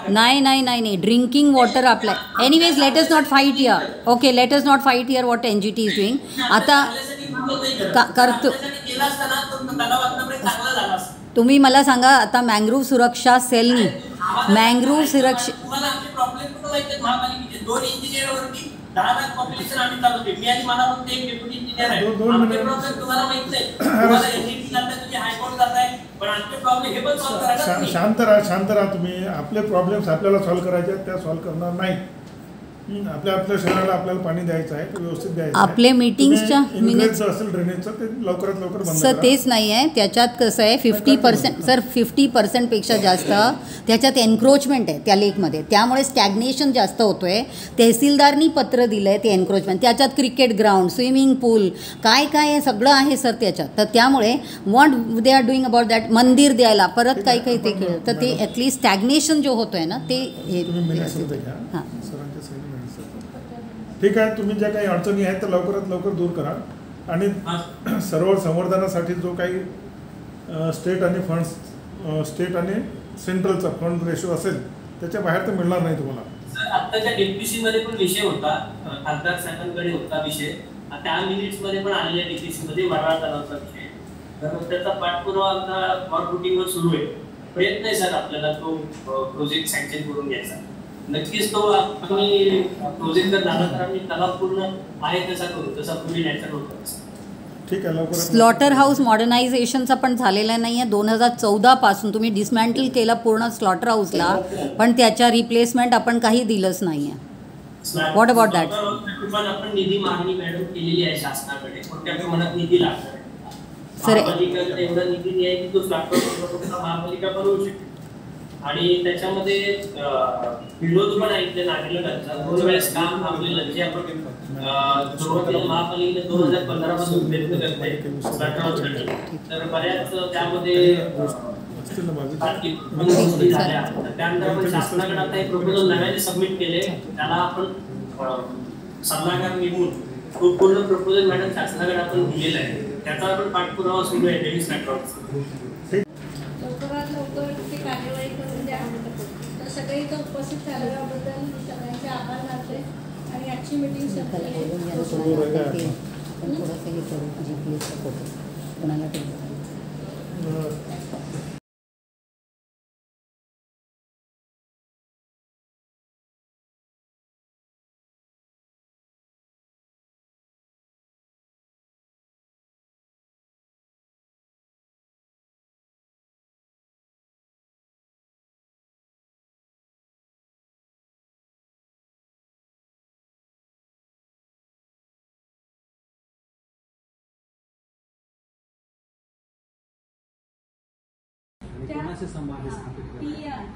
नाही ड्रिंकिंग वॉटर आपल्या. Anyways let us not fight here. Okay, let us not fight here what NGT is doing. आता करतो तुम्ही मला सांगा, आता मॅंग्रोव्ह सुरक्षा सेलनी मॅंग्रोव्ह सुरक्षा शांत राहा तुम्ही. आपले प्रॉब्लेम्स आपल्याला सॉल्व्ह करायचे आहेत, त्या सॉल्व्ह करणार नाही. आपल्या शहराला आपल्याला पाणी द्यायचं आहे, व्यवस्थित द्यायचं. आपले मीटिंग्सच्या मिनिट्स असेल ड्रेनेजचं ते लवकरात लवकर बंद सर. तेच नाही आहे त्याच्यात. कसं आहे 50% सर, 50% पेक्षा जास्त त्याच्यात एन्क्रोचमेंट आहे त्या लेकमध्ये, त्यामुळे स्टॅग्नेशन जास्त होतो आहे. तहसीलदारनी पत्र दिलं आहे ते एन्क्रोचमेंट. त्याच्यात क्रिकेट ग्राउंड, स्विमिंग पूल, काय सगळं आहे सर त्याच्यात. तर त्यामुळे what they are doing about that, मंदिर द्यायला परत काही ते केलं तर ते ॲटलिस्ट स्टॅग्नेशन जो होतो आहे ना ते हे. हां ठीक आहे. तुम्ही ज्या काही अडचणी आहेत त्या लवकरात लवकर दूर करा. आणि सर्व संवर्धनासाठी जो काही स्टेट आणि सेंट्रलचा फंड रेशो असेल त्याच्या बाहेर तर मिळणार नाही तुम्हाला. आताच्या DPC मध्ये पण विषय होता, खासदार साहेबांकडे होता विषय. त्या मिनिट्समध्ये पण आलेल्या DPC मध्ये मरणा तलावाचा विषय, तर त्याचा पाठपुरावा आमचा वॉर फुटिंगवर सुरू आहे. प्रयत्न आहे सर आपल्याला तो प्रोजेक्ट सँक्शन करून घ्यायचा. नक्कीच तो आम्ही प्रोजेक्ट जर झाला तर आम्ही तलाव पूर्ण आहे तसा करू, जसा पूर्वी नॅचरल होता. ठीक आहे, लवकर. स्लॉटर हाऊस मॉडर्नायझेशनचा पण झालेला नाही आहे. 2014 पासून तुम्ही डिसमॅन्टल केलं पूर्ण स्लॉटर हाऊसला, पण त्याच्या रिप्लेसमेंट आपण काही दिलंच नाही आहे. What about that? पण आपण निधी मागणी मॅडम केलेली आहे शासनाकडे, कोणत्या प्रमाणात निधी लागणार सर, महापालिकेकडे एवढा निधी नाही आहे की तो स्लॉटर महापालिका बनवू शकते. आणि त्याच्यामध्ये विरोध पण ऐकले नागरिकांचा. 2 वेळेस काम थांबलेलं जे आपण सुरुवातीला महापालिकेने 2015 पासून प्रयत्न करत आहे, तर बऱ्याच त्यामध्ये गोष्टी झाल्या. त्यानंतर आपण शासनाकडे आता एक प्रपोजल नव्याने सबमिट केले, त्याला आपण सल्लागार नेमून तो पूर्ण प्रपोजल मॅडम शासनाकडे आपण दिलेला आहे. त्याचा आपण पाठपुरावा सुरू आहे डेली स्लॉटरचा. लवकरात लवकर ती कार्यवाही करून द्या. तर सगळे इथं उपस्थित झाल्याबद्दल सगळ्यांचे आभार मानते आणि आजची मीटिंग संपली.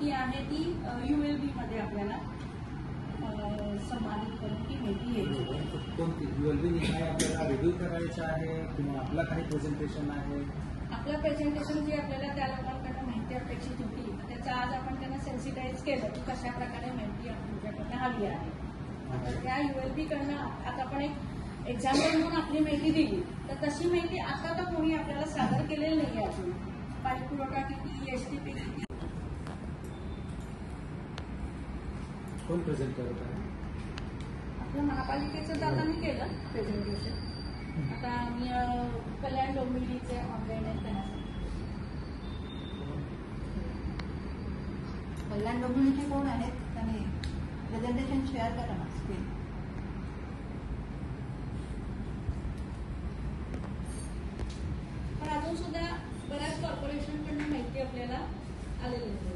ती आहे ती ULB मध्ये आपल्याला संपादित करून ती माहिती घ्यायची. कोणती ULB निकाय आपल्याला रिव्ह्यू करायचं आहे किंवा आपलं काही प्रेझेंटेशन आहे? आपलं प्रेझेंटेशन जी आपल्याला त्या लोकांकडनं माहिती अपेक्षित होती, त्याचं आज आपण त्यांना सेन्सिटाईज केलं की कशा प्रकारे माहिती तुमच्याकडनं हवी आहे. तर त्या ULB कडनं आता आपण एक एक्झाम्पल म्हणून आपली माहिती दिली, तर तशी माहिती आता तर कोणी आपल्याला सादर केलेली नाही आहे अजून. पाणीपुरवठा किती, STP किती, कोण प्रेझेंट करत आहे? आपल्या महापालिकेचं तर आता मी केलं प्रेझेंटेशन. आता मी कल्याण डोंबिवलीचे ऑनलाईन आहेत त्यांना. कल्याण डोंबिवलीचे कोण आहेत त्यांनी प्रेझेंटेशन शेअर करा ना स्क्रीन. पण अजून सुद्धा बऱ्याच कॉर्पोरेशनकडून माहिती आपल्याला आलेली आहे.